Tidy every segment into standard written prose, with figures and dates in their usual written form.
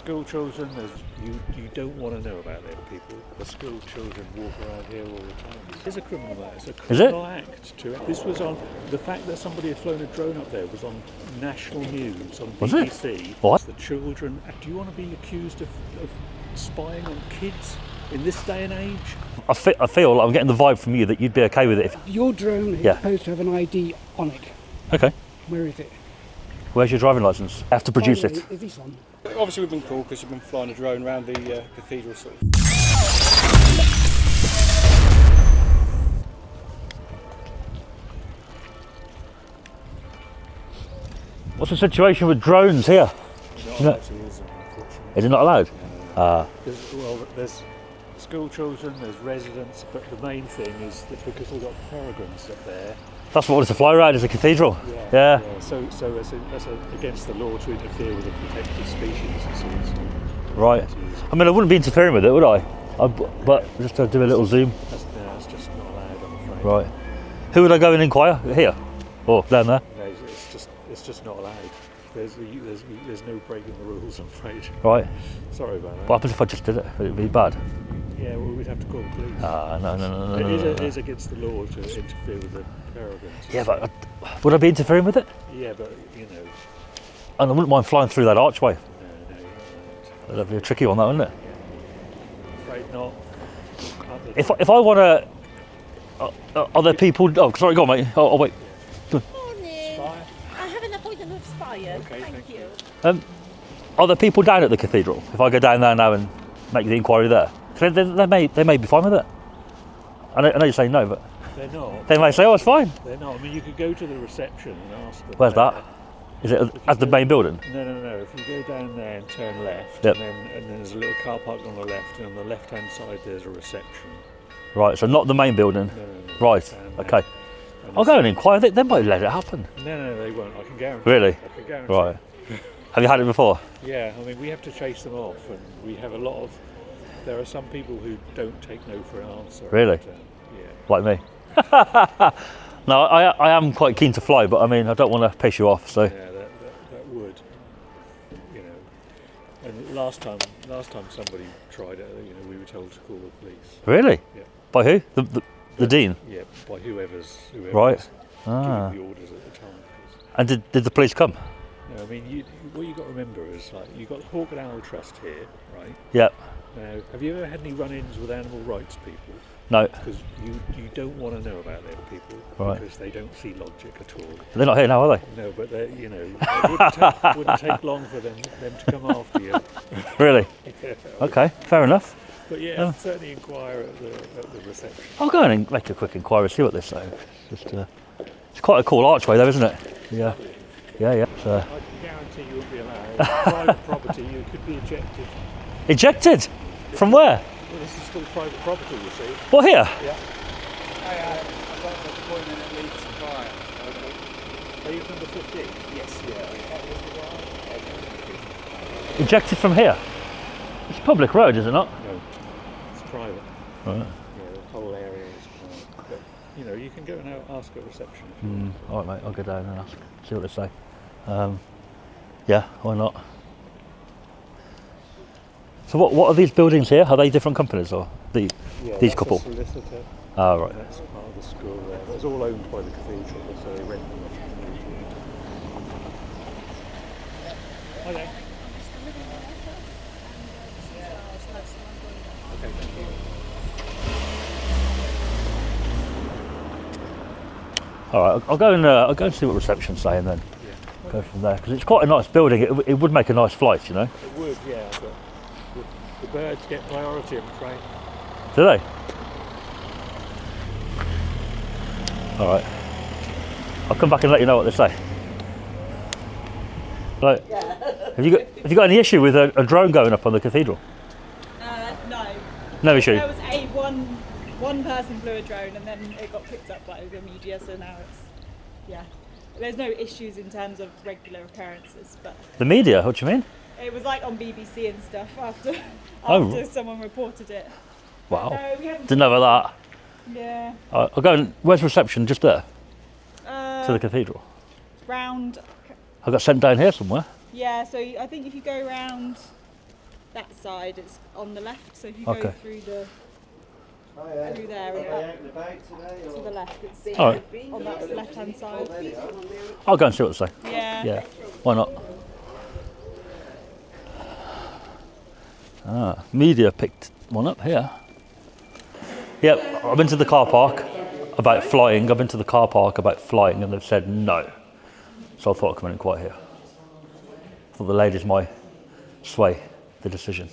School children, you don't want to know about them people. The school children walk around here all the time. It's a criminal act. It's a criminal act. This was on the fact that somebody had flown a drone up there was on national news on BBC. What? The children. Do you want to be accused of spying on kids in this day and age? I feel like I'm getting the vibe from you that you'd be okay with it. Your drone is supposed to have an ID on it. Okay. Where is it? Where's your driving licence? I have to produce it. Is this on? Obviously we've been called because you've been flying a drone around the cathedral sort of. What's the situation with drones here? Is it not allowed? There's school children, there's residents, but the main thing is that because we've got peregrines up there. That's what it's to fly around, is a cathedral. Yeah. So that's against the law to interfere with a protected species. Right. I mean, I wouldn't be interfering with it, would I? But just to do a little zoom. That's just not allowed, I'm afraid. Right. Who would I go and inquire? Here? Or down there? No, it's just not allowed. There's no breaking the rules, I'm afraid. Right. Sorry about that. What happens if I just did it? Would it be bad? Yeah, well, we'd have to call the police. No. It is against the law to interfere with the peregrines. Yeah, but would I be interfering with it? Yeah, but you know. And I wouldn't mind flying through that archway. No, you're not. That'd be a tricky one, that, wouldn't it? I'm afraid not. If I want to, are there people? Oh, sorry, go on, mate. Oh, wait. Morning. Spire? I have an appointment with Spire. Okay, thank you. Are there people down at the cathedral? If I go down there now and make the inquiry there, they may be fine with it. I know you're saying no, but They're not. they may say, "Oh, it's fine." They're not. I mean, you could go to the reception and ask them. Where's that? Is it at the main building? No. If you go down there and turn left, Yep. and then there's a little car park on the left, and on the left-hand side there's a reception. Right, so not the main building. No. Right. Okay. I'll go and inquire. They might let it happen. No, they won't. I can guarantee. Really? I can guarantee. Right. Have you had it before? Yeah, I mean, we have to chase them off, and we have a lot of. There are some people who don't take no for an answer. Really? Yeah. Like me. No, I am quite keen to fly, but I mean, I don't want to piss you off. So. Yeah, that would. You know, and last time somebody tried it, you know, we were told to call the police. Really? Yeah. By who? The dean. Yeah, by whoever's Right. giving the orders at the time. And did the police come? No, I mean, what you got to remember is like you got the Hawk and Owl Trust here, right? Yep. Now, have you ever had any run-ins with animal rights people? No. Because you don't want to know about them people because they don't see logic at all. They're not here now, are they? No, but it wouldn't take long for them to come after you. Really? Yeah. Okay, fair enough. But yeah, certainly inquire at the reception. I'll go in and make a quick inquiry, see what they say. It's quite a cool archway though, isn't it? Yeah. So. I can guarantee you won't be allowed. Private property, you could be ejected. Ejected? From where? Well, this is still private property, you see. What, here? Yeah. I've got an appointment at Leeds Fire. Are you number 15? Yes, Ejected from here? It's a public road, is it not? No, it's private. Right. Yeah, the whole area is private. But, you know, you can go and ask at reception if you want. All right, mate, I'll go down and ask, see what they say. Yeah, why not? So what are these buildings here? Are they different companies or these couple? A solicitor. Ah, right. That's part of the school there. It's all owned by the cathedral, so they rent them off the cathedral. Okay. Okay, thank you. All right, I'll go and see what reception's saying then. Yeah. Go from there because it's quite a nice building. It would make a nice flight, you know. It would, yeah, but the birds get priority, I'm afraid. Do they? All right. I'll come back and let you know what they say. Right. Have you got any issue with a drone going up on the cathedral? No. No issue. There was one person flew a drone and then it got picked up by the media, so now it's there's no issues in terms of regular occurrences, but The media? What do you mean? it was like on BBC and stuff after Oh. someone reported it. Wow. No, we haven't. Didn't know about Yeah. that. I'll go and. Where's reception? Just there to the cathedral. Round. I got sent down here somewhere. Yeah, so I think if you go round that side, it's on the left. So if you Okay. go through there and up to the left, it's All right. on that left-hand side. I'll go and see what they say. Yeah. Yeah, why not? Media picked one up here. Yep, I've been to the car park about flying. I've been to the car park about flying, and they've said no. So I thought I'd come in and quiet here. Thought the ladies might sway the decision.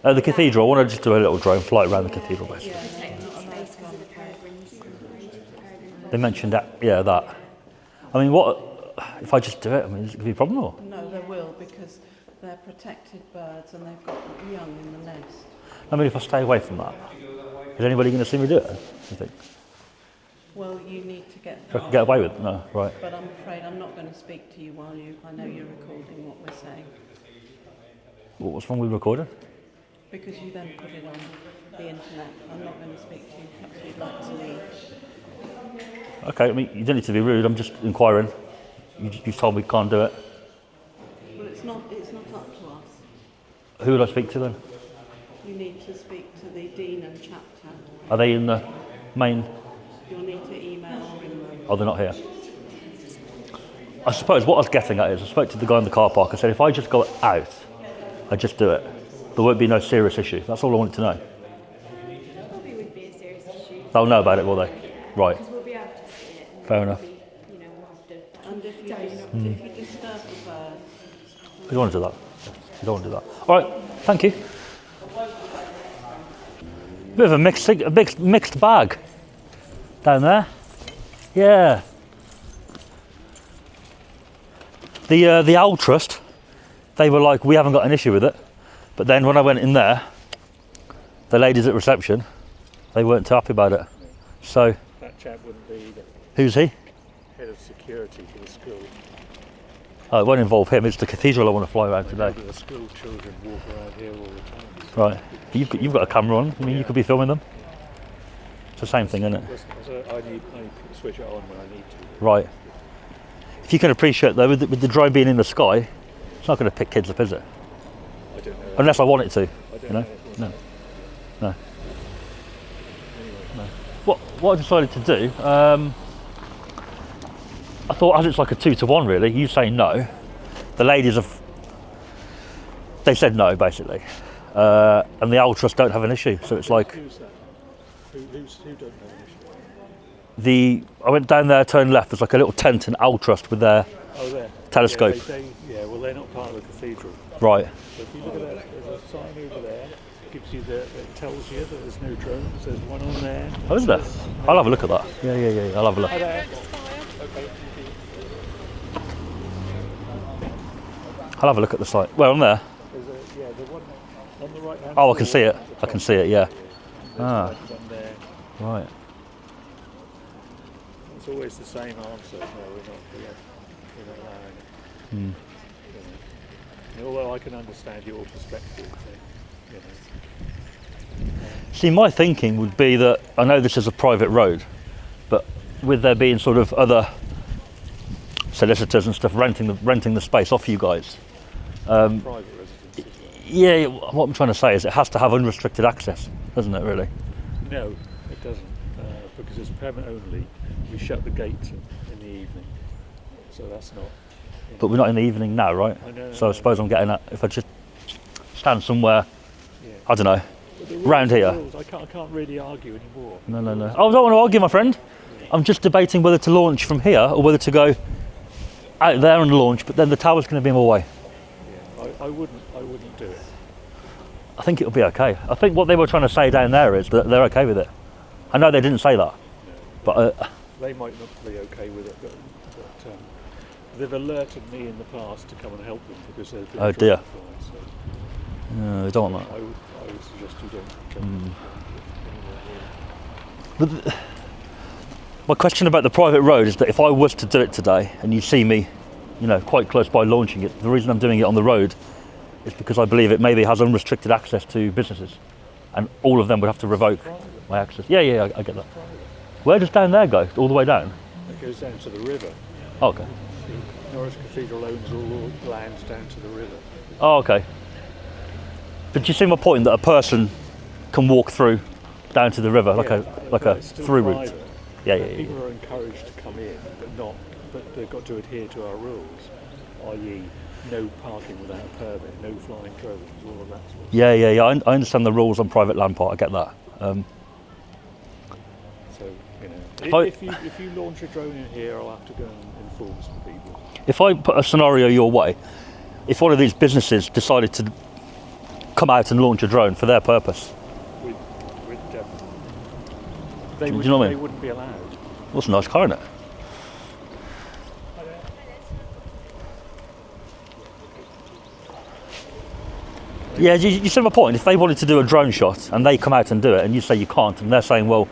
At the cathedral, I want to just do a little drone flight around the cathedral, basically. They mentioned that, yeah, that. I mean, what if I just do it? I mean, is it going to be a problem or? No, there will, because they're protected birds and they've got young in the nest. I mean, if I stay away from that, is anybody going to see me do it? You think? Well, you need to get. I can get away with it? No, right. But I'm afraid I'm not going to speak to you while I know you're recording what we're saying. What's wrong with recording? Because you then put it on the internet. I'm not going to speak to you. Perhaps you'd like to leave. Okay, I mean, you don't need to be rude. I'm just inquiring. You told me can't do it. Well, it's not up to us. Who would I speak to then? You need to speak to the dean and chapter. Are they in the main? You'll need to email them. Oh, they're not here. I suppose what I was getting at is I spoke to the guy in the car park. I said, if I just go out, I just do it. There won't be no serious issue. That's all I wanted to know. Probably would be a serious issue. They'll know about it, will they? Right. Because we'll be able to see it. And Fair we'll enough. be, you know, we'll have to. And if you disturb the birds, You don't want to do that. You don't want to do that. All right. Thank you. Bit of a mixed bag down there. Yeah. The Owl Trust, they were like, we haven't got an issue with it. But then when I went in there, the ladies at reception, they weren't too happy about it. So, That chap wouldn't be the who's he? head of security for the school. Oh, it won't involve him. It's the cathedral I want to fly around today. The school children walk around here all the time. Right. But you've got a camera on. I mean, you could be filming them. It's the same thing, isn't it? So I need to switch it on when I need to. Right. If you can appreciate though, with the drone being in the sky, it's not going to pick kids up, is it? I don't know. Unless I want it to. I don't You know? know. No. No. What I decided to do, I thought as it's like a 2-to-1 really, you say no, the ladies they said no basically, and the Owl Trust don't have an issue, so it's like, Who's that? Who don't have an issue? I went down there, turned left, there's like a little tent in Owl Trust with their Oh, there. telescope. Yeah, well, they're not part of the cathedral. Right. So if you look at that, there's a sign over there. Gives you it tells you that there's no drones. There's one on there. Oh, is there? I'll have a look at that. Yeah, I'll have a look. I'll have a look at the site. Well, on there. There's the one on the right hand. Oh, I can see it. I can see it, yeah. Ah, One there. right. It's always the same answer. No, we're not allowing it. You know, although I can understand your perspective, you know. See, my thinking would be that, I know this is a private road, but with there being sort of other solicitors and stuff renting the space off you guys. Private residence. Yeah, what I'm trying to say is it has to have unrestricted access, doesn't it really? No, it doesn't, because it's permit only. We shut the gates in the evening, so that's not. But we're not in the evening now, right? I know, So I suppose I'm getting at, if I just stand somewhere, Yeah. I don't know, But the rules round are here. rules. I can't really argue anymore. No. Oh, I don't want to argue, my friend. I'm just debating whether to launch from here or whether to go out there and launch, but then the tower's going to be in my way. Yeah, I wouldn't do it. I think it'll be okay. I think what they were trying to say down there is that they're okay with it. I know they didn't say that, but They might not be okay with it, but they've alerted me in the past to come and help them because they've been Oh, dear. dragonflies, so I don't want that. I would suggest you don't. But my question about the private road is that if I was to do it today and you see me, quite close by launching it, the reason I'm doing it on the road is because I believe it maybe has unrestricted access to businesses, and all of them would have to revoke my access. Yeah, I get that. Where does down there go? All the way down? It goes down to the river. Oh, okay. Norwich Cathedral owns all the land down to the river. Oh, okay. But do you see my point that a person can walk through down to the river like But a it's still through route? private. Yeah. People are encouraged to come in, but they've got to adhere to our rules, i.e., no parking without a permit, no flying drones, all of that sort of Yeah. I understand the rules on private land part. I get that. So, you know, If I- if you launch a drone in here, I'll have to go and inform some people. If I put a scenario your way, if one of these businesses decided to come out and launch a drone for their purpose, They Do you know what I they mean? wouldn't be allowed. what's a nice car in it? Yeah, you see my point. If they wanted to do a drone shot and they come out and do it, and you say you can't, and they're saying, well,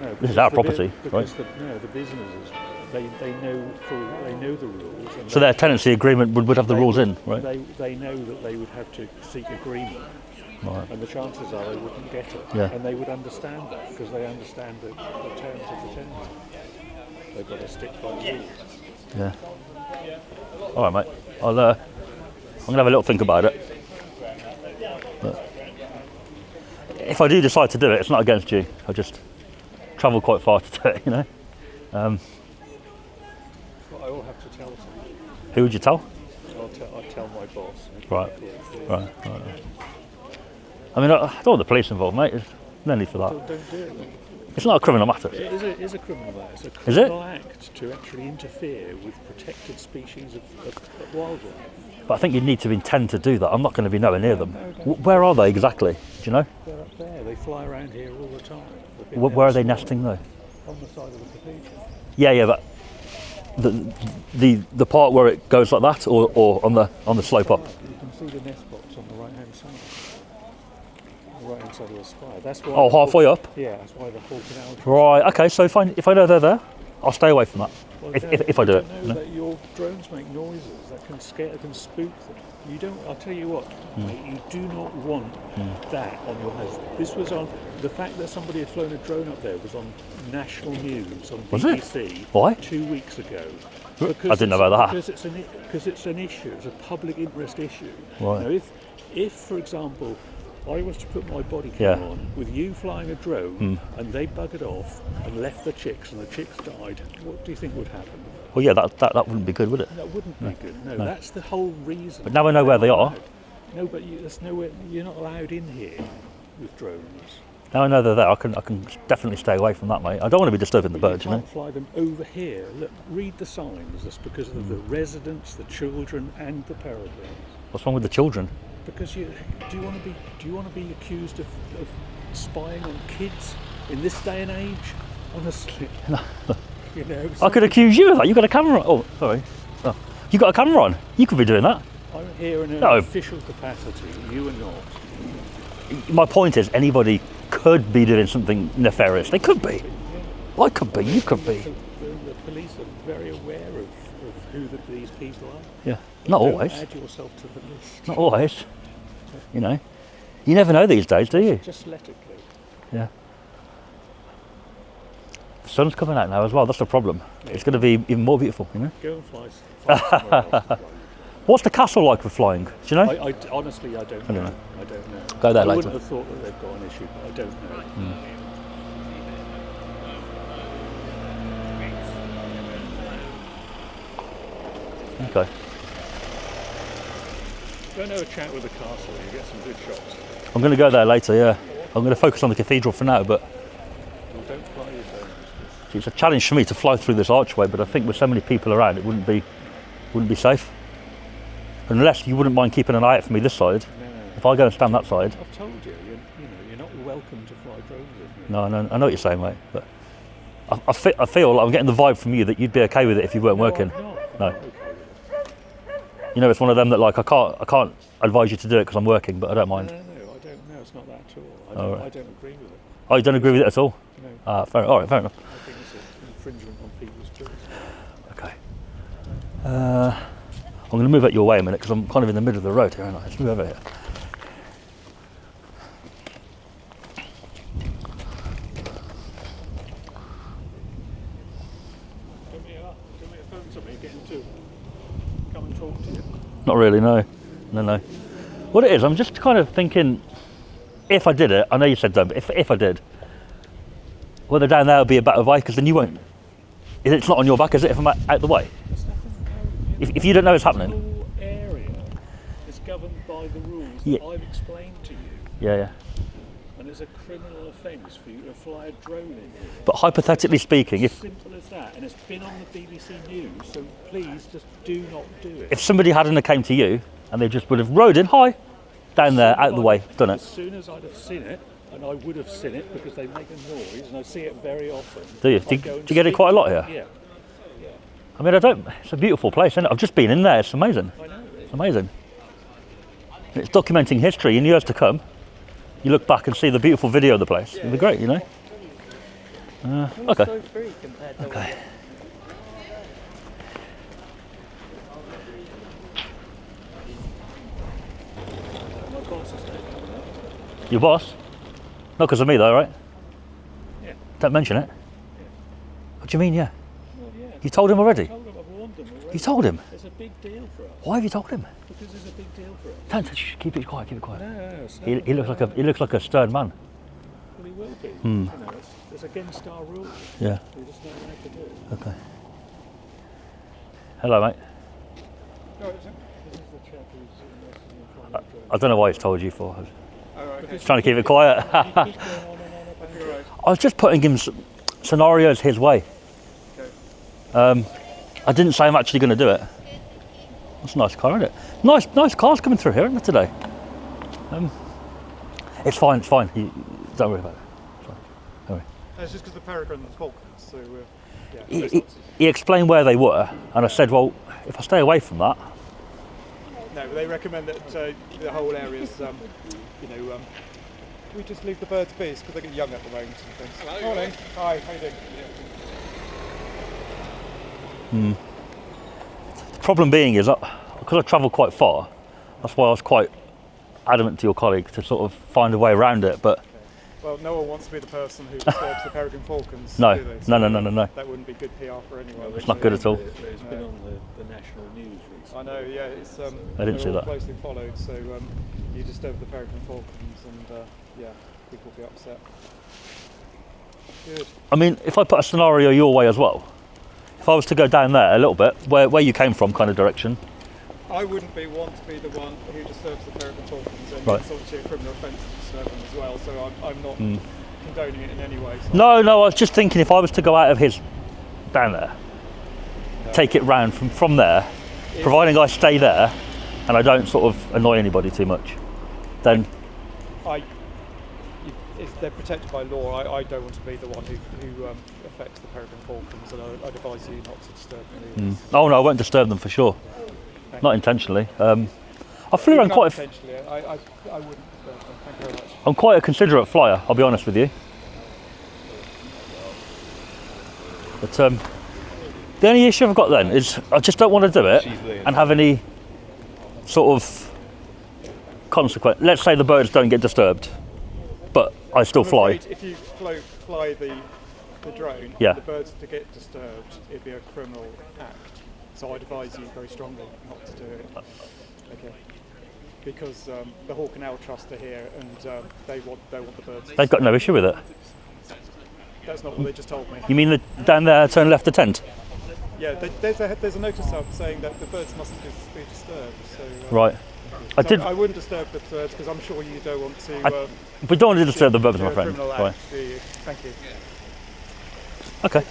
No, this is because our the property, because the businesses, they know the rules. And so their tenancy agreement would have the rules in, right? They know that they would have to seek agreement, Right. and the chances are they wouldn't get it. Yeah. And they would understand that because they understand the terms of the tenancy. They've got to stick by the rules. Yeah. All right, mate. I'm gonna have a little think about it. But if I do decide to do it, it's not against you. I just travel quite far to do it, you know. But I will have to tell somebody. Who would you tell? I'll tell my boss. Right. I mean, I don't want the police involved, mate. There's no need for that. Don't do it then. It's not a criminal matter. It is a criminal matter. It's a Is it? criminal act to actually interfere with protected species of wildlife. But I think you need to intend to do that. I'm not going to be nowhere near them. Where are they exactly? Do you know? They're up there. They fly around here all the time. Where are they nesting though? On the side of the cathedral. Yeah, but the part where it goes like that, or on the slope up. You can see the nest box on the right-hand side. On the right-hand side of the spire. That's why. Oh, halfway up. Yeah, that's why the hawk and owl. Right. Okay. So if I know they're there, I'll stay away from that. Well, If I do you it. don't You know know? that your drones make noises that can scare, can spook them. You don't. I'll tell you what, mate, you do not want that on your house. This was on the fact that somebody had flown a drone up there was on national news on Was it? BBC. Why? 2 weeks ago. I didn't know about that. Because it's an issue. It's a public interest issue. Right. Now, if for example, I was to put my body Yeah. cam on with you flying a drone and they buggered off and left the chicks and the chicks died, what do you think would happen? Well, yeah, that wouldn't be good, would it? That wouldn't be good. No, that's the whole reason. But now I know where they are. No, but there's nowhere. You're not allowed in here with drones. Now I know they're there. I can definitely stay away from that, mate. I don't want to be disturbing the birds, You you know. can't fly them over here. Look, read the signs. That's because of the residents, the children, and the peregrines. What's wrong with the children? Because do you want to be accused of spying on kids in this day and age? Honestly, you know. I could accuse you of that. You got a camera on. Oh, sorry. Oh, you got a camera on. You could be doing that. I'm here in an No. official capacity. You are not. My point is, anybody could be doing something nefarious. They could be. I could be. You could be. The police are very aware of who these people are. Yeah. Not Don't always. add yourself to the list. Not always. You know. You never know these days, do you? Just let it go. Yeah. The sun's coming out now as well. That's the problem. It's going to be even more beautiful, you know. Go and fly somewhere else. What's the castle like for flying? Do you know? I honestly, I don't know. I don't know. Go there I later. wouldn't have thought that they've got an issue, but I don't know. Okay. Go and have a chat with the castle. You get some good shots. I'm going to go there later. Yeah. I'm going to focus on the cathedral for now, but Well, don't fly your drones. it's a challenge for me to fly through this archway. But I think with so many people around, it wouldn't be safe. Unless you wouldn't mind keeping an eye out for me this side. No. If I go and stand that side. I've told you, you're not welcome to fly drones with me. No, I know what you're saying, mate. But I feel like I'm getting the vibe from you that you'd be okay with it if you weren't working. I'm not. No. I'm not okay with it. You know, it's one of them that like I can't advise you to do it because I'm working, but I don't mind. No, I don't know. It's not that at all. I don't agree with it. Oh, you don't agree with it at all? No. All right, fair enough. I think it's an infringement on people's choice. Okay. I'm going to move out your way a minute because I'm kind of in the middle of the road here, aren't I? Let's move over here. Do me a phone something, get into. Not really, no. No. What it is, I'm just kind of thinking, if I did it, I know you said don't, but if I did, whether down there would be a better way, because then you won't. It's not on your back, is it, if I'm out the way? If you don't know it's happening. The whole area is governed by the rules Yeah. that I've explained to you. Yeah. And it's a criminal offence for you to fly a drone in here. But hypothetically speaking, if Simple as that. And it's been on the BBC News, so please just do not do it. if somebody hadn't came to you and they just would have rode in, hi, down there, out the way, done As it. soon as I'd have seen it, and I would have seen it because they make a noise, and I see it very often. Do you? I'd Do go and you get it speak quite a to lot them. here? Yeah, I mean, it's a beautiful place, isn't it? I've just been in there, it's amazing. I know. It's amazing. And it's documenting history in years to come. You look back and see the beautiful video of the place. It'd be great, you know? Okay. So free compared to Okay. My boss is taking it up. Your boss? Not because of me though, right? Yeah. Don't mention it. What do you mean, yeah? Well, yeah. You told him already? I told him, I've warned them already. You told him? It's a big deal for us. Why have you told him? Because it's a big deal for us. Don't keep it quiet, keep it quiet. No, it's He looks like a stern man. Well, he will be. You know, it's against our rules. Yeah. We just don't know to do it. Okay. Hello, mate. This is the chap who's invested in flying I don't know why he's told you for. drone. He's trying to keep it quiet. Keep going on and on about it. I was just putting him scenarios his way. I didn't say I'm actually going to do it. That's a nice car, isn't it? Nice cars coming through here, isn't it, today? It's fine. Don't worry about it. It's fine. Don't worry. It's just because the Peregrine and Falcons, so yeah. He explained where they were, and I said, well, if I stay away from that, No, they recommend that the whole area's, can we just leave the birds be? Because they get young at the moment and things. Hello. Morning. Hi, how you doing? the problem being is, because I travel quite far, that's why I was quite adamant to your colleague to sort of find a way around it, but Well, no one wants to be the person who disturbs the Peregrine Falcons, No. do they? No. That wouldn't be good PR for anyone. it's not good at all. It's been on the national news recently. I know, yeah, it's I didn't see they're all that. closely followed, so you disturb the Peregrine Falcons and yeah, people will be upset. Good. I mean, if I put a scenario your way as well, if I was to go down there a little bit, where you came from kind of direction, I wouldn't want to be the one who disturbs the Peregrine Falcons, and Right. it's obviously a criminal offence to disturb them as well, so I'm not condoning it in any way. So No, I was just thinking if I was to go out of his down there, take it round from there, providing I stay there and I don't sort of annoy anybody too much, then if they're protected by law, I don't want to be the one who affects the Peregrine Falcons, and I'd advise you not to disturb them. oh no, I won't disturb them for sure. Not intentionally. I flew around quite. Intentionally, I wouldn't disturb them. Thank you very much. I'm quite a considerate flyer. I'll be honest with you. But the only issue I've got then is I just don't want to do it and have any sort of consequence. Let's say the birds don't get disturbed, but I still I'm fly. afraid if you fly the drone, Yeah. the birds to get disturbed, it'd be a criminal act. So I'd advise you very strongly not to do it. Okay. Because the Hall Canal Trust are here, and they want the birds. They've got no issue with it. That's not what they just told me. You mean down there, turn left to tent? Yeah, there's a notice up saying that the birds mustn't be disturbed. So Right. I so did. I wouldn't disturb the birds because I'm sure you don't want to. We don't want to disturb the birds, do my a friend. criminal Right. act, do you? Thank you. Okay.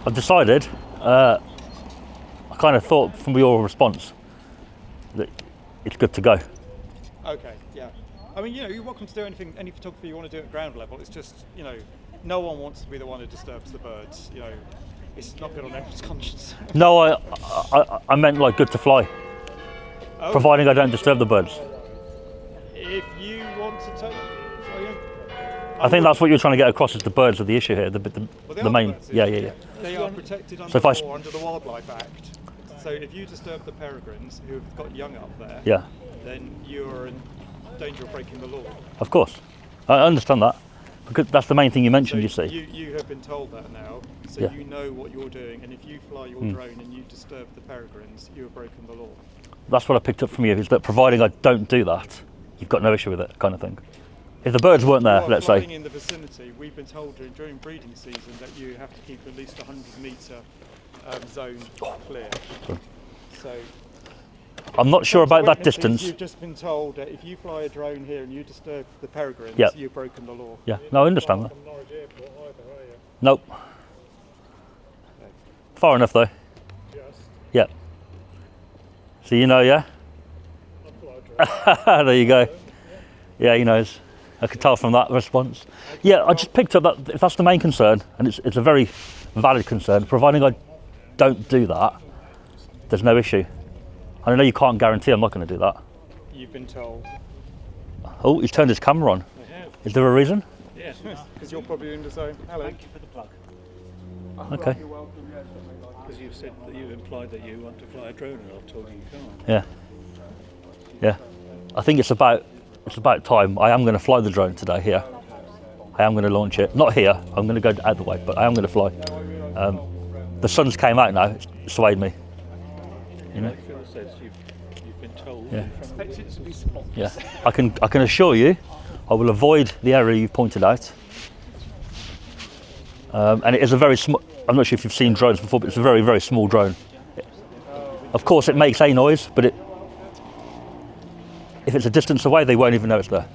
I've decided, I kind of thought from your response that it's good to go. Okay, yeah. I mean, you're welcome to do any photography you want to do at ground level. It's just, no one wants to be the one who disturbs the birds. It's not good on anyone's conscience. No, I meant like good to fly, Oh, providing I don't disturb the birds. if you want to take, I think that's what you're trying to get across is the birds are the issue here, Well, they the are main, birds, yeah. They are protected So under if I law under the Wildlife Act. So if you disturb the peregrines who have got young up there, Yeah. then you're in danger of breaking the law. Of course, I understand that, because that's the main thing you mentioned. So you see, you have been told that now, so Yeah. you know what you're doing, and if you fly your drone and you disturb the peregrines, you have broken the law. that's what I picked up from you. Is that providing I don't do that, you've got no issue with it, kind of thing. If the birds weren't there, You are let's flying say, in the vicinity. We've been told during breeding season that you have to keep at least 100-metre zone clear. So I'm not sure about that witnesses, distance. You've just been told that if you fly a drone here and you disturb the peregrines, Yeah. you've broken the law. Yeah, no, I understand that. Nope. Far enough though. Yeah. So you know, yeah? There you go. Yeah, he knows. I could tell from that response. Yeah, I just picked up that if that's the main concern, and it's a very valid concern, providing I don't do that, there's no issue. I know you can't guarantee I'm not going to do that. You've been told. Oh, he's turned his camera on. Is there a reason? Yes. Because you're probably in the zone. Hello. Thank you for the plug. Okay. You're welcome. Yes, something like that. Because you've said that you've implied that you want to fly a drone, and I've told you you can't. Yeah. Yeah. I think it's about time. I am going to fly the drone today here. I am going to launch it. Not here. I'm going to go out the way, but I am going to fly. The sun's came out now. It's swayed me. You know. Like Phil says, you've been told. Yeah. Expect it to be spotless. Yeah. I can assure you, I will avoid the area you've pointed out. And it is a very small. I'm not sure if you've seen drones before, but it's a very, very small drone. Of course, it makes a noise, but if it's a distance away, they won't even know it's there.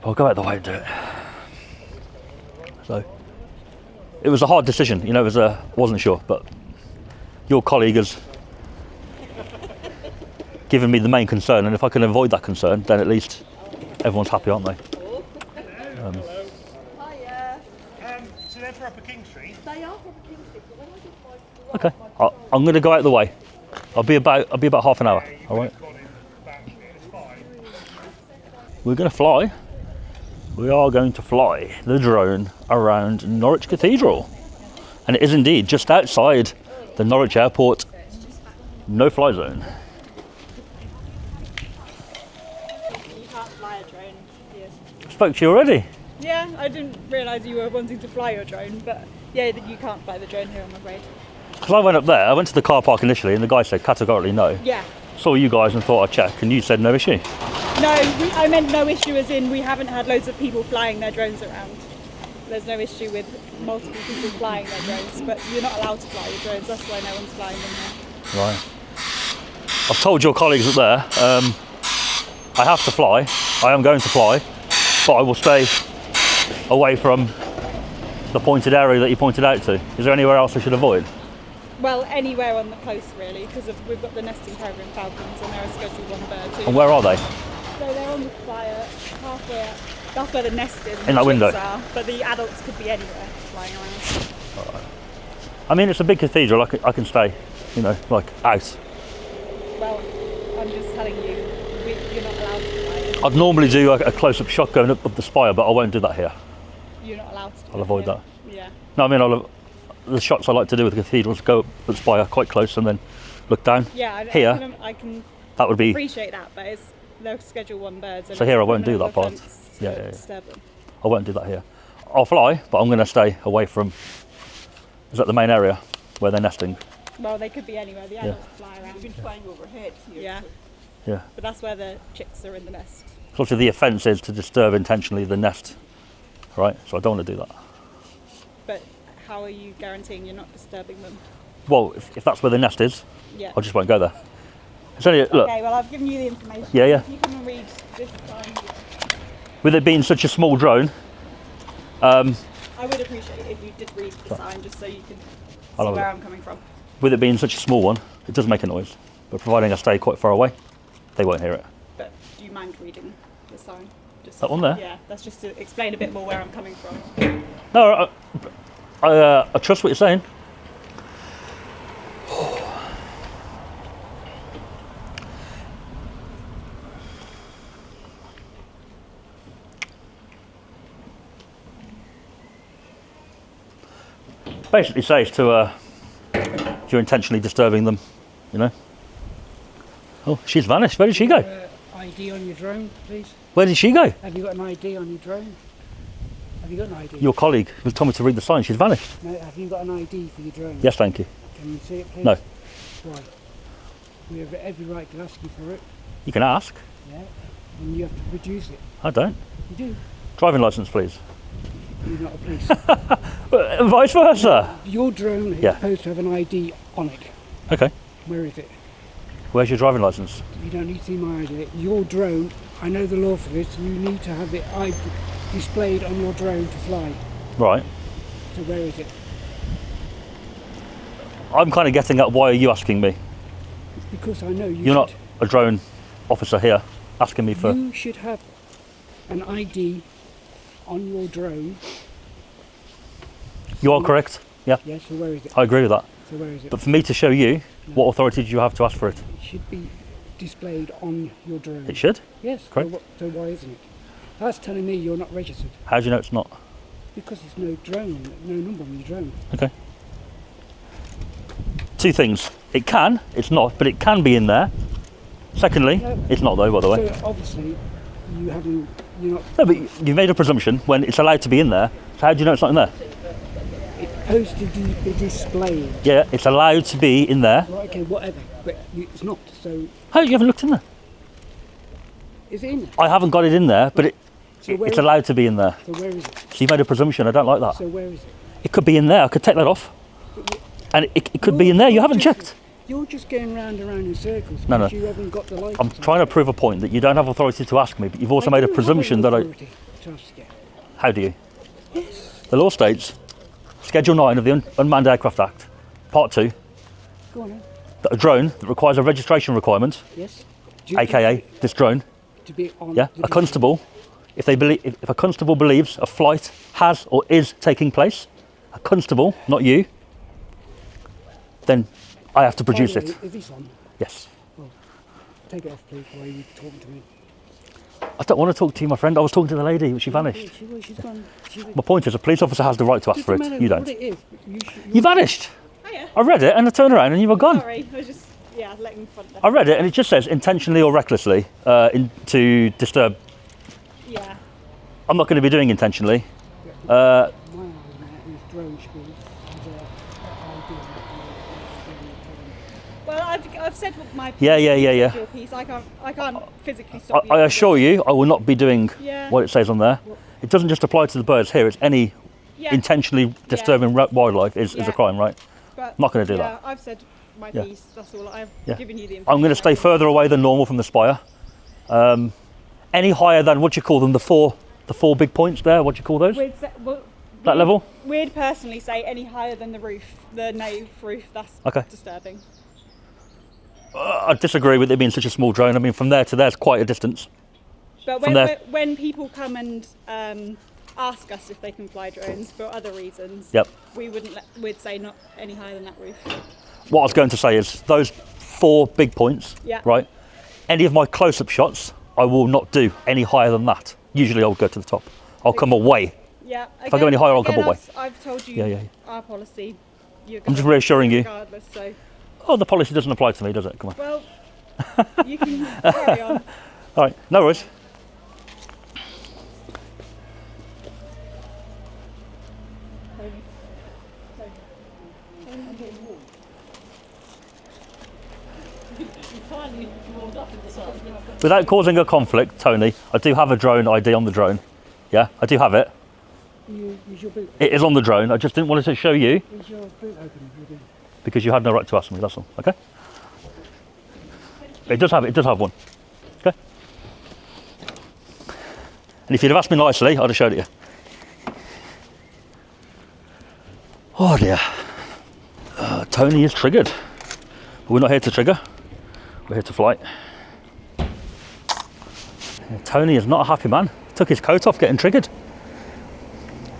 I'll go out the way and do it. So, it was a hard decision. You know, wasn't sure, but your colleague has given me the main concern, and if I can avoid that concern, then at least everyone's happy, aren't they? So they're for Upper King Street? They are from King Street, but when I did my Okay, I'm going to go out the way. I'll be about half an hour. All right. We're going to fly. We are going to fly the drone around Norwich Cathedral, and it is indeed just outside the Norwich Airport no-fly zone. You can't fly a drone here. Spoke to you already. Yeah, I didn't realise you were wanting to fly your drone, but yeah, you can't fly the drone here, I'm afraid. Because I went up there. I went to the car park initially, and the guy said categorically no. Yeah. Saw you guys and thought I'd check, and you said no issue. No, I meant no issue as in we haven't had loads of people flying their drones around. There's no issue with multiple people flying their drones, but you're not allowed to fly your drones, that's why no one's flying them here. Right. I've told your colleagues up there, I have to fly. I am going to fly, but I will stay away from the pointed area that you pointed out to. Is there anywhere else I should avoid? Well, anywhere on the coast really, because we've got the nesting peregrine falcons and they're a scheduled 1 bird. So And where are they? So they're on the flyer, halfway up. That's where the nest is. In that window? Are, but the adults could be anywhere flying around. I mean, it's a big cathedral. I can stay, you know, like out. Well, I'm just telling you, you're not allowed to fly it. I'd normally do a close-up shot going up the spire, but I won't do that here. You're not allowed to do I'll avoid here. that. Yeah. No, I mean, the shots I like to do with the cathedrals go up the spire quite close and then look down. Yeah, Here, I can that would be. appreciate that, but they're scheduled 1 birds. And So here I won't do that part. Yeah, yeah. Disturb them. I won't do that here. I'll fly, but I'm going to stay away from. Is that the main area where they're nesting? Well, they could be anywhere. The adults fly around. You've been flying overhead here. Yeah, Yeah. but that's where the chicks are in the nest. So obviously the offence is to disturb intentionally the nest, right? So I don't want to do that. But how are you guaranteeing you're not disturbing them? Well, if that's where the nest is, Yeah. I just won't go there. It's only look. Okay, well I've given you the information. Yeah, yeah. If you can read this sign here. With it being such a small drone, I would appreciate it if you did read the sign just so you can see I'll have a where look. I'm coming from. with it being such a small one, it does make a noise. But providing I stay quite far away, they won't hear it. But do you mind reading the sign? Just That one there? Yeah, that's just to explain a bit more where I'm coming from. No, I trust what you're saying. Basically says to if you're intentionally disturbing them, you know. Oh, she's vanished. Where did she go? ID on your drone, please. Where did she go? Have you got an ID on your drone? Have you got an ID? Your colleague was told me to read the sign. She's vanished. No, have you got an ID for your drone? Yes, thank you. Can you see it, please? No. Why? We have every right to ask you for it. You can ask. Yeah. And you have to produce it. I don't. You do. Driving licence, please. You're not a police. Vice versa. Your drone is Yeah. supposed to have an ID on it. Okay. Where is it? Where's your driving licence? You don't need to see my ID. Your drone, I know the law for this, you need to have it displayed on your drone to fly. Right. So where is it? I'm kind of getting at why are you asking me? It's because I know you You're not a drone officer here asking me for... You should have an ID on your drone. You are correct. Yeah, Yes, so where is it? I agree with that. So where is it? But for me to show you, what authority do you have to ask for it? It should be displayed on your drone. It should? Yes. Correct. So why isn't it? That's telling me you're not registered. How do you know it's not? Because there's no drone, no number on your drone. Okay. Two things. It can, it's not, but it can be in there. Secondly, No. it's not though, by the way. So obviously you're not... No, but you've made a presumption when it's allowed to be in there. So how do you know it's not in there? It's supposed to be displayed. Yeah, it's allowed to be in there. Right, okay, whatever. But it's not, so... How, you haven't looked in there? Is it in there? I haven't got it in there, but So where it's is it? allowed to be in there. So where is it? So you've made a presumption, I don't like that. So where is it? It could be in there, I could take that off. And it could be in there, you haven't checked. You're just going round and round in circles No, no. because you haven't got the license. I'm trying to prove a point that you don't have authority to ask me, but you've also made a presumption that I... To ask you. How do you? Yes. The law states, Schedule 9 of the Unmanned Aircraft Act, Part 2, Go on then. that a drone that requires a registration requirement, Yes. aka this drone, To be on yeah, the a constable, if a constable believes a flight has or is taking place, a constable, not you, then I have to produce By the it. way, is this on? Yes. Take it off, please, while you're talking to me. I don't want to talk to you, my friend. I was talking to the lady, but she vanished. She's gone. My point is, a police officer has the right to ask for it. Doesn't You matter don't. what it is. You vanished. Hiya. I read it and I turned around and you were gone. Sorry, I was just, letting fun. I read it and it just says intentionally or recklessly to disturb. Yeah. I'm not going to be doing intentionally. My argument is drone school has a ID on it. Well, I've said what my piece. Yeah. Your piece. I can't physically stop you. I assure you, I will not be doing Yeah. what it says on there. It doesn't just apply to the birds here. It's any Yeah. intentionally disturbing wildlife is a Yeah. crime, right? But, I'm not going to do yeah, that. I've said my Yeah. piece. That's all. I've Yeah. given you the information. I'm going to stay further away than normal from the spire. Any higher than, what do you call them, the four big points there? What do you call those? That level? We'd personally say any higher than the roof, the nave roof. That's Okay. disturbing. I disagree with it being such a small drone. I mean, from there to there is quite a distance. But From there- when people come and ask us if they can fly drones for other reasons, Yep. we'd say not any higher than that roof. What I was going to say is those 4 big points, Yeah. right? Any of my close-up shots, I will not do any higher than that. Usually I'll go to the top. I'll come away. Yeah. If I go any higher, I'll come away. I've told you Yeah. our policy. You're I'm just gonna- reassuring you. Regardless, so Oh, the policy doesn't apply to me, does it? Come on. well, you can carry on. All right, no worries. Without causing a conflict, Tony, I do have a drone ID on the drone. Yeah, I do have it. Is your boot? It is on the drone. I just didn't want to show you Is your boot open? because you had no right to ask me. That's all. Okay. It does have it. It does have one. Okay. And if you'd have asked me nicely, I'd have showed it you. Oh dear. Tony is triggered. But we're not here to trigger. We're here to fly. Tony is not a happy man. He took his coat off getting triggered.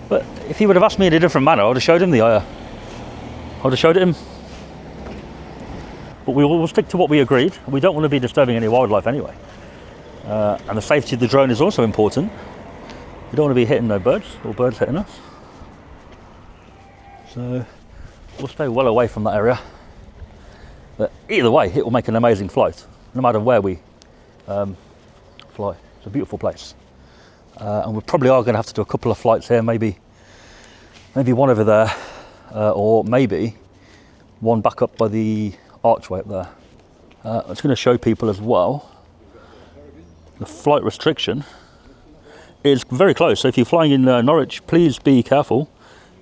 But if he would have asked me in a different manner, I would have showed him the I would have showed it him. But we will stick to what we agreed. We don't want to be disturbing any wildlife anyway. And the safety of the drone is also important. We don't want to be hitting no birds or birds hitting us. So we'll stay well away from that area. But either way, it will make an amazing flight. no matter where we fly. It's a beautiful place. And we probably are going to have to do a couple of flights here, maybe one over there, or maybe one back up by the archway up there. I'm just going to show people as well, the flight restriction is very close. So if you're flying in Norwich, please be careful.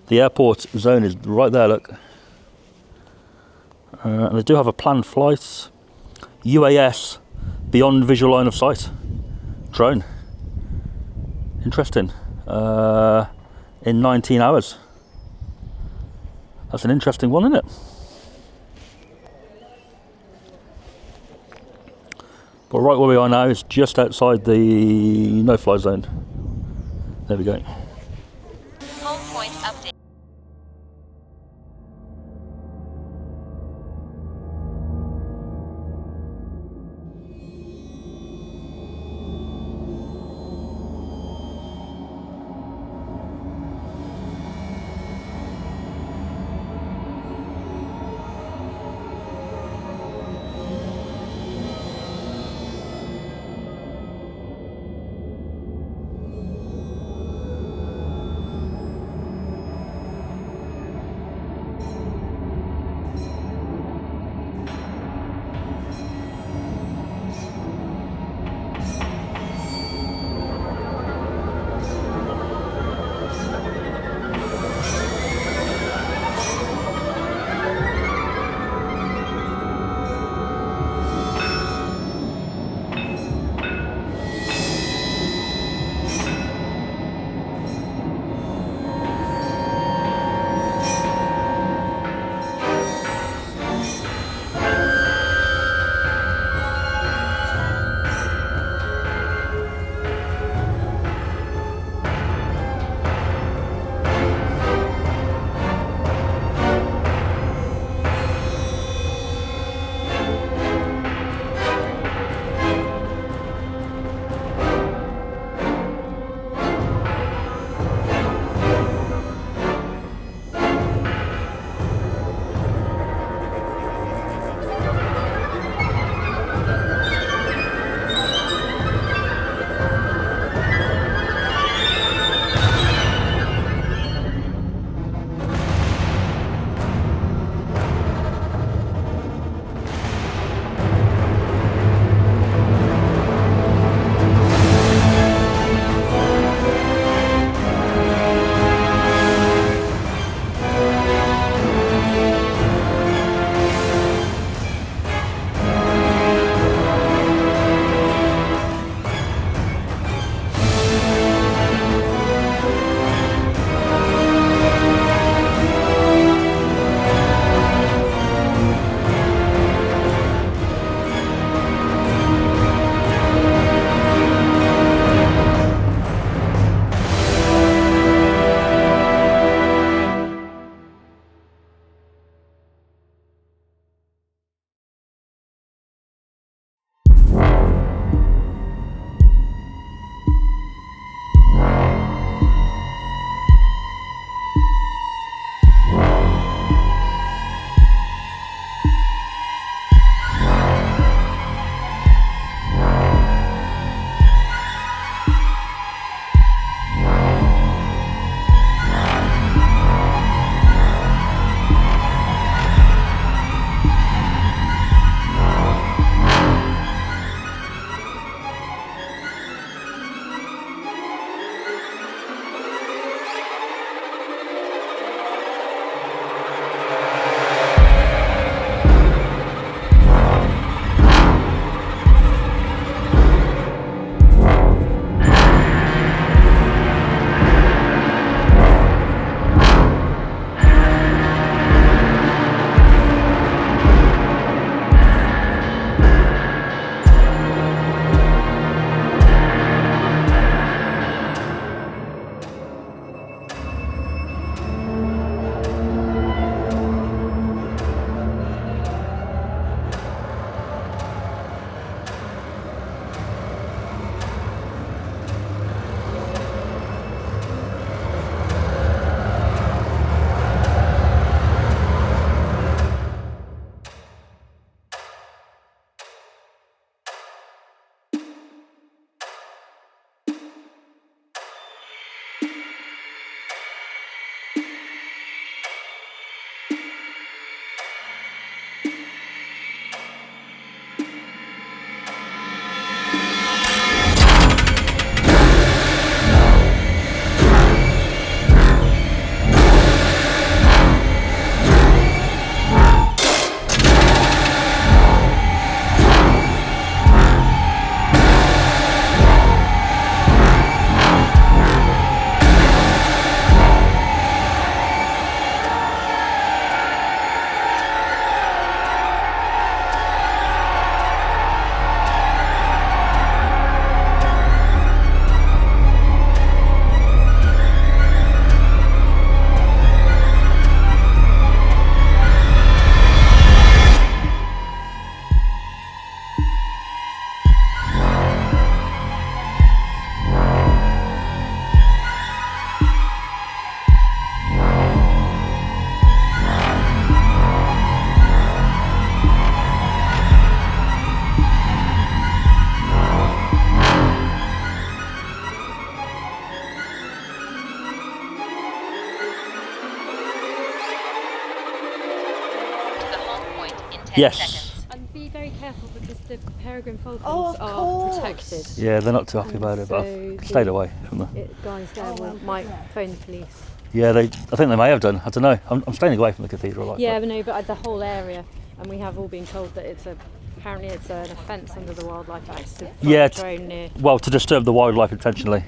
The airport zone is right there, look. And they do have a planned flight. UAS, beyond visual line of sight. Drone. Interesting. In 19 hours. That's an interesting one, isn't it? But right where we are now is just outside the no-fly zone. There we go. Home point update. 10 Yes. seconds. And be very careful because the peregrine falcons Oh, of are course. protected. Yeah, they're not too happy about it, but So I've stayed the- away from them. Guys there might phone the police. Yeah, I think they may have done. I don't know. I'm staying away from the cathedral. Like Yeah, that. but no, but the whole area, and we have all been told that apparently it's an offence under the Wildlife Act to fly Yeah, a drone near. Well, to disturb the wildlife intentionally.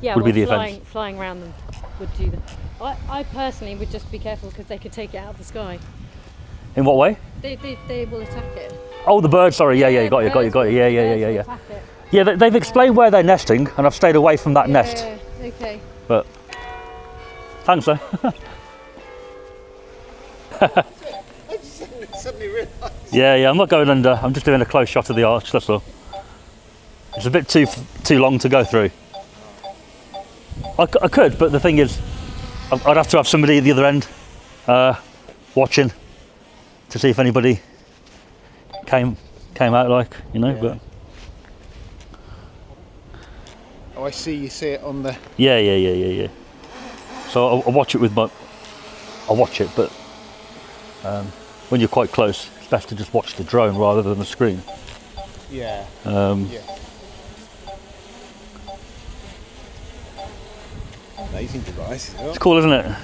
Yeah, would be the flying, offence. flying around them would do that. I personally would just be careful because they could take it out of the sky. In what way? They will attack it. Oh, the birds. Sorry. Yeah, you got it. Yeah. Attack it. Yeah, they've explained where they're nesting, and I've stayed away from that nest. Yeah, okay. But thanks, though. I just suddenly realised. Yeah. I'm not going under. I'm just doing a close shot of the arch. That's all. It's a bit too long to go through. I could, but the thing is, I'd have to have somebody at the other end watching to see if anybody came out, like, you know. Yeah. But Oh, I see. You see it on the. yeah. So I'll watch it I'll watch it, but when you're quite close, it's best to just watch the drone rather than the screen. Yeah. Yeah. Amazing device. It's cool, isn't it?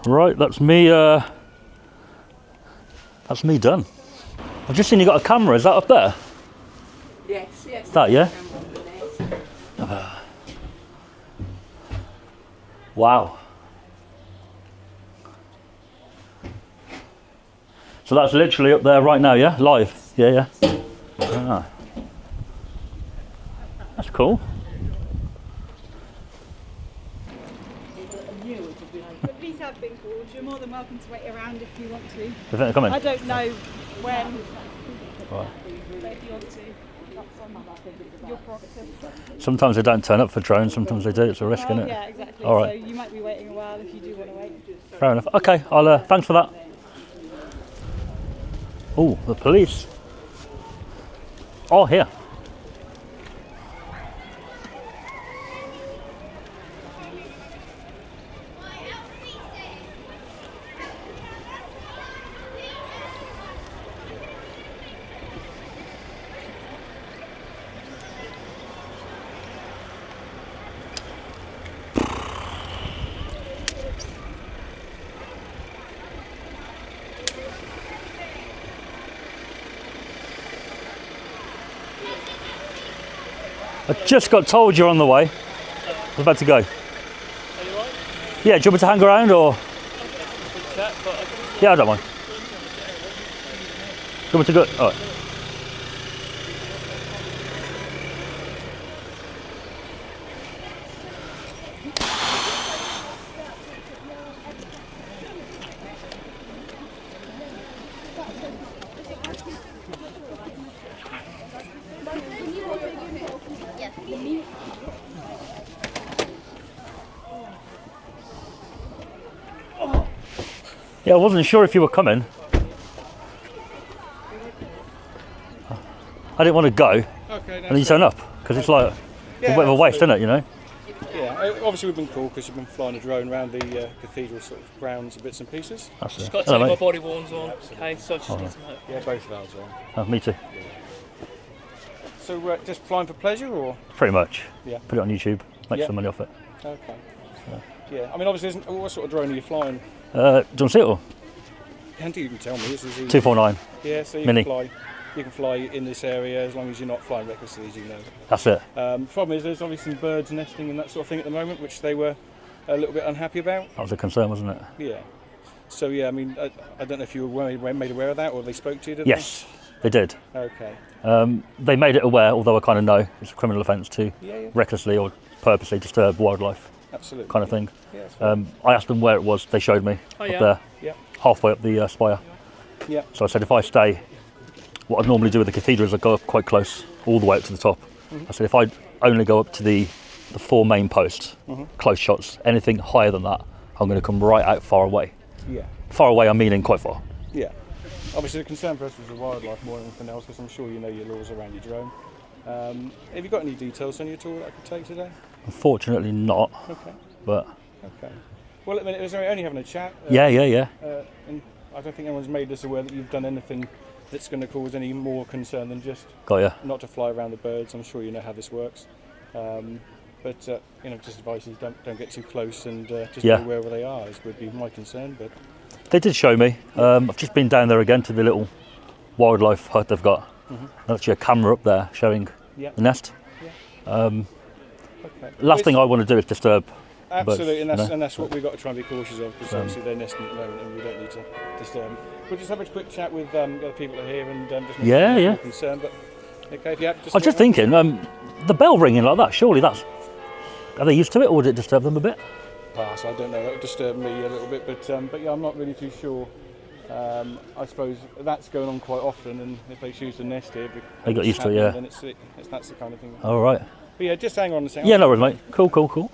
Right, that's me done. I've just seen you got a camera. Is that up there? Yes. That, yeah? Wow. So that's literally up there right now, yeah? Live? Yeah. Ah. That's cool. The police have been called. You're more than welcome to wait around if you want to. You think they're coming? I don't know when, Right. but if you want to, that's on your prerogative. Sometimes they don't turn up for drones, sometimes they do. It's a risk, isn't it? Yeah, exactly. All right. So you might be waiting a while if you do want to wait. Fair enough. Okay, I'll thanks for that. Oh, the police. Oh, here. I just got told you're on the way. I was about to go. Are you right? Yeah, do you want me to hang around or? Chat, but Yeah, I don't mind. Do you want me to go? All right. Yeah, I wasn't sure if you were coming. I didn't want to go, Okay. and then you turn up, because it's like a bit of a waste, isn't it, you know? Yeah, obviously we've been cool because you've been flying a drone around the cathedral sort of grounds and bits and pieces. That's just it. got to Hello, tell you my mate. body warns on. Okay, so I just need to know. Yeah, both of ours are on. Me too. So just flying for pleasure or? Pretty much. Yeah. Put it on YouTube, make Yeah. some money off it. Okay. Yeah, I mean obviously what sort of drone are you flying? Do you want to see it all? Andy, you can tell me. This is easy. 249. Yeah, so you Mini. can fly. You can fly in this area as long as you're not flying recklessly, as you know. That's it. Problem is, there's obviously some birds nesting and that sort of thing at the moment, which they were a little bit unhappy about. That was a concern, wasn't it? Yeah. So yeah, I mean, I don't know if you were made aware of that or they spoke to you. Didn't Yes, they did. They? Okay. They made it aware, although I kind of know it's a criminal offence to Yeah. recklessly or purposely disturb wildlife, Absolutely. kind of thing. Yeah, that's fine. I asked them where it was. They showed me Oh, up yeah. there, Yeah. halfway up the spire. Yeah. So I said if I stay what I'd normally do with the cathedral is I go up quite close, all the way up to the top. I said if I only go up to the 4 main posts, close shots, anything higher than that, I'm going to come right out far away. Yeah. Far away, I mean in quite far. Yeah. Obviously, the concern for us was the wildlife more than anything else, because I'm sure you know your laws around your drone. Have you got any details on you at all that I could take today? Unfortunately, not. Okay. But Okay. Well, I mean, it was only having a chat. yeah. And I don't think anyone's made us aware that you've done anything that's going to cause any more concern than just Got ya. not to fly around the birds. I'm sure you know how this works. But you know, just advice is don't get too close and just be aware where they are. Is would be my concern. But they did show me. I've just been down there again to the little wildlife hut they've got. There's actually a camera up there showing the nest. Okay. Last thing I want to do is disturb absolutely, birds, and that's what we've got to try and be cautious of, because obviously they're nesting at the moment, and we don't need to disturb them. We'll just have a quick chat with the other people that are here and just make sure they're concerned. But okay, if you have, I was just thinking, the bell ringing like that. Surely that's. Are they used to it, or would it disturb them a bit? Pass. I don't know. That would disturb me a little bit, but yeah, I'm not really too sure. I suppose that's going on quite often, and if they choose to nest here, they got used to it, then that's the kind of thing. All right. But yeah, just hang on a second. Yeah, no worries, mate. Cool.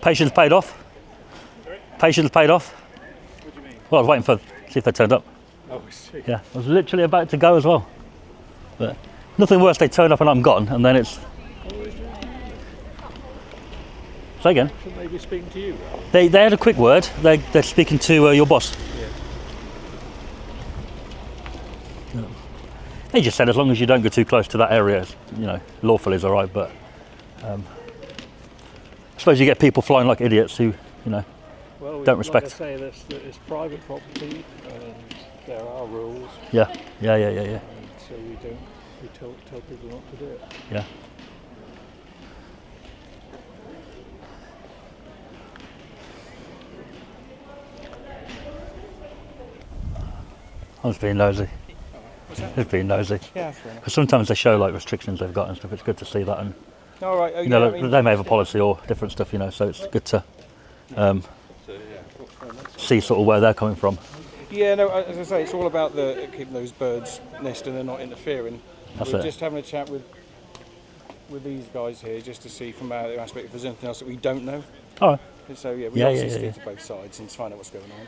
Patience paid off. Patience paid off. What do you mean? Well, I was waiting for see if they turned up. Oh, I see. Yeah, I was literally about to go as well. But nothing worse, they turn up and I'm gone, and then it's. Say again. Should they be speaking to you? They had a quick word. They're speaking to your boss. Yeah. They just said as long as you don't go too close to that area, you know, lawful is all right. But I suppose you get people flying like idiots who, you know, don't respect. Like I say, it's private property, and there are rules. Yeah. And so we tell people not to do it. Yeah. I was being nosy. Just being nosy. Yeah, that's fair enough. Because sometimes they show like restrictions they've got and stuff. It's good to see that, and all right. you know, they may have a policy or different stuff, you know. So it's good to see sort of where they're coming from. Yeah, no. As I say, it's all about keeping those birds nesting and not interfering. That's We're it. just having a chat with these guys here, just to see from our aspect if there's anything else that we don't know. All right. And so we obviously stick to both sides and find out what's going on.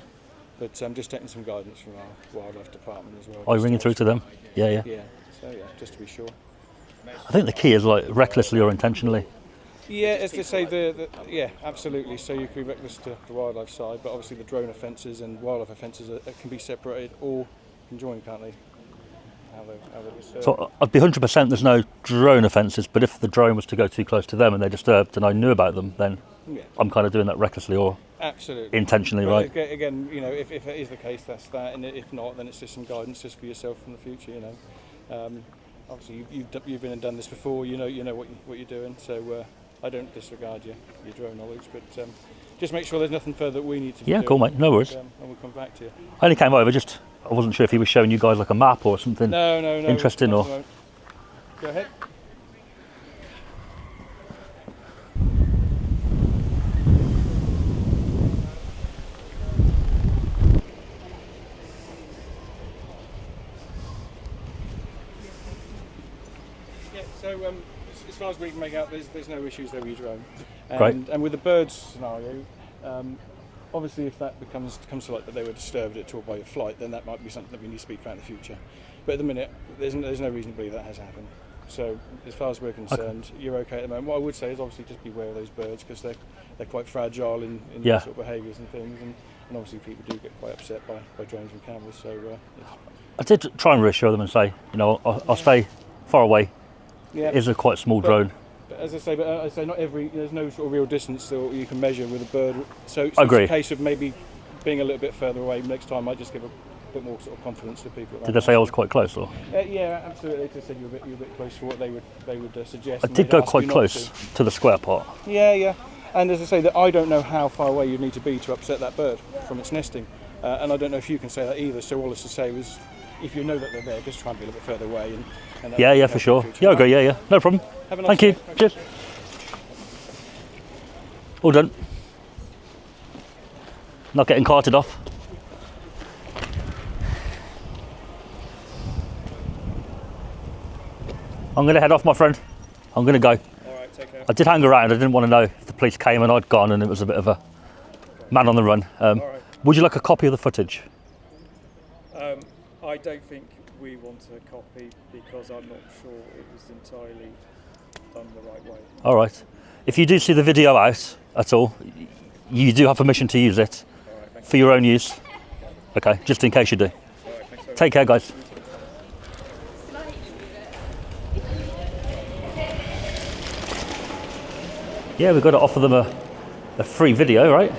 But just taking some guidance from our wildlife department as well. Are you ringing through to them? Yeah. Yeah. So yeah, just to be sure. I think the key is like recklessly or intentionally. Yeah, as they say, yeah, absolutely. So you can be reckless to the wildlife side, but obviously the drone offences and wildlife offences can be separated or conjoined, can't they? How they're disturbed. So I'd be 100% there's no drone offences, but if the drone was to go too close to them and they're disturbed and I knew about them, then I'm kind of doing that recklessly or absolutely intentionally, well, right? Again, you know, if it is the case, that's that, and if not, then it's just some guidance just for yourself in the future. You know, obviously you've been and done this before. You know what you're doing. So I don't disregard your drone knowledge, but just make sure there's nothing further that we need to be doing. Cool, mate. No worries. And we'll come back to you. I only came over I wasn't sure if he was showing you guys like a map or something. No. Interesting or. Go ahead. So as far as we can make out, there's no issues there with your drone. And with the birds scenario, obviously if that comes to light that they were disturbed at all by your flight, then that might be something that we need to speak about in the future. But at the minute, there's no reason to believe that has happened. So as far as we're concerned, you're okay at the moment. What I would say is obviously just beware of those birds, because they're quite fragile in their sort of behaviours and things, and obviously people do get quite upset by drones and cameras. So I did try and reassure them and say, you know, I'll stay far away. Yeah. It is a quite small drone. But as I say, not there's no sort of real distance that you can measure with a bird. So I agree. It's a case of maybe being a little bit further away. Next time, I just give a bit more sort of confidence to people. Did they say I was quite close, or? Yeah, absolutely. They just said you're a bit close to what they would suggest. I did go quite close to the square part. Yeah. And as I say, that I don't know how far away you need to be to upset that bird from its nesting, and I don't know if you can say that either. So all I was to say was, if you know that they're there, just try and be a little bit further away. And yeah, for sure. Yeah, I agree. Yeah, no problem. Have a nice Thank you. day. Cheers. All done. Not getting carted off. I'm going to head off, my friend. I'm going to go. All right, take care. I did hang around. I didn't want to know if the police came and I'd gone and it was a bit of a man on the run. Right. Would you like a copy of the footage? I don't think we want a copy because I'm not sure it was entirely done the right way. All right. If you do see the video out at all, you do have permission to use it for your own use. Okay, just in case you do. Take care, guys. Yeah, we've got to offer them a free video, right?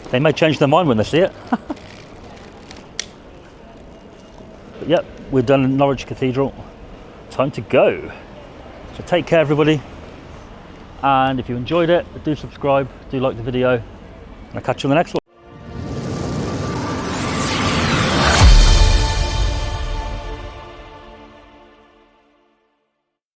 They may change their mind when they see it. But yep, we're done in Norwich Cathedral. Time to go. So take care, everybody. And if you enjoyed it, do subscribe, do like the video, and I'll catch you on the next one.